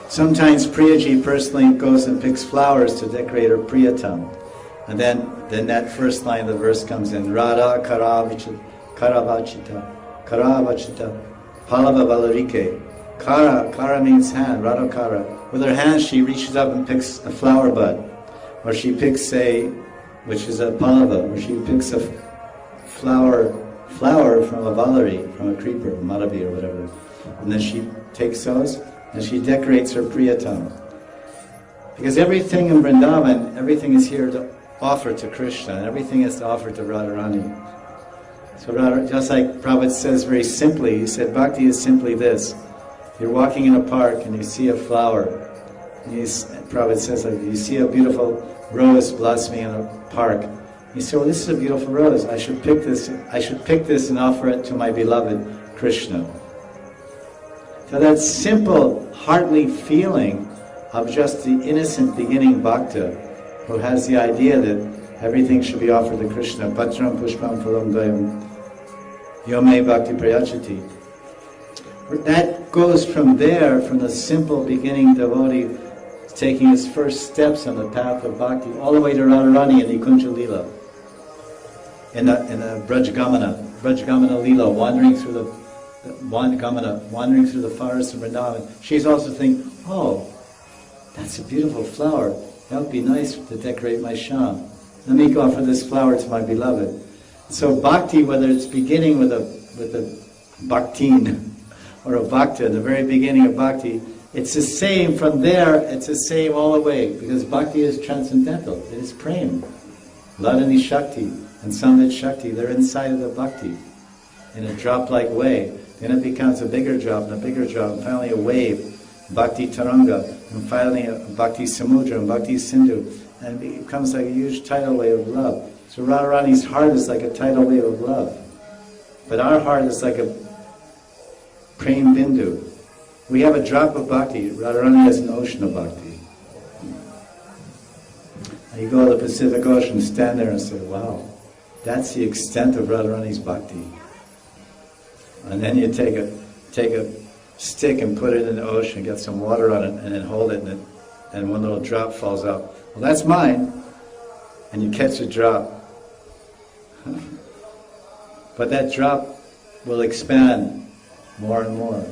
Sometimes Priyaji personally goes and picks flowers to decorate her Priyatam. And then that first line of the verse comes in, Radha Karavachita, Karavachita, Palava Valarike. Kara means hand, Radha Kara. With her hand she reaches up and picks a flower bud. Or she picks which is a palava, or she picks a flower from a valari, from a creeper, madhavi or whatever. And then she takes those and she decorates her Priyatam. Because everything in Vrindavan, everything is here to offer to Krishna, and everything is to offer to Radharani. So just like Prabhupada says very simply, he said, Bhakti is simply this. You're walking in a park and you see a flower. And Prabhupada says, like, you see a beautiful rose blossoming in a park. You say, well, this is a beautiful rose. I should pick this and offer it to my beloved Krishna. So that simple, heartly feeling of just the innocent beginning bhakta who has the idea that everything should be offered to Krishna. Patram pushpam phalam dayam yome bhakti prayachati. That goes from there, from the simple beginning devotee taking his first steps on the path of bhakti, all the way to Radharani and Nikunja Lila. In the Brajgamana Lila, wandering through the forest of Vrindavan. She's also thinking, oh, that's a beautiful flower. That would be nice to decorate my sham. Let me offer this flower to my beloved. So bhakti, whether it's beginning with a bhaktin or a bhakta, the very beginning of bhakti, it's the same from there, it's the same all the way, because bhakti is transcendental, it is prem. Ladani Shakti and Samvit Shakti, they're inside of the bhakti in a drop-like way. Then it becomes a bigger drop and a bigger drop, and finally a wave, bhakti taranga, and finally a bhakti samudra and bhakti sindhu, and it becomes like a huge tidal wave of love. So Radharani's heart is like a tidal wave of love, but our heart is like a prem bindu. We have a drop of bhakti, Radharani has an ocean of bhakti. And you go to the Pacific Ocean, stand there and say, wow, that's the extent of Radharani's bhakti. And then you take a stick and put it in the ocean, get some water on it, and then hold it, and one little drop falls out. Well, that's mine. And you catch a drop. But that drop will expand more and more.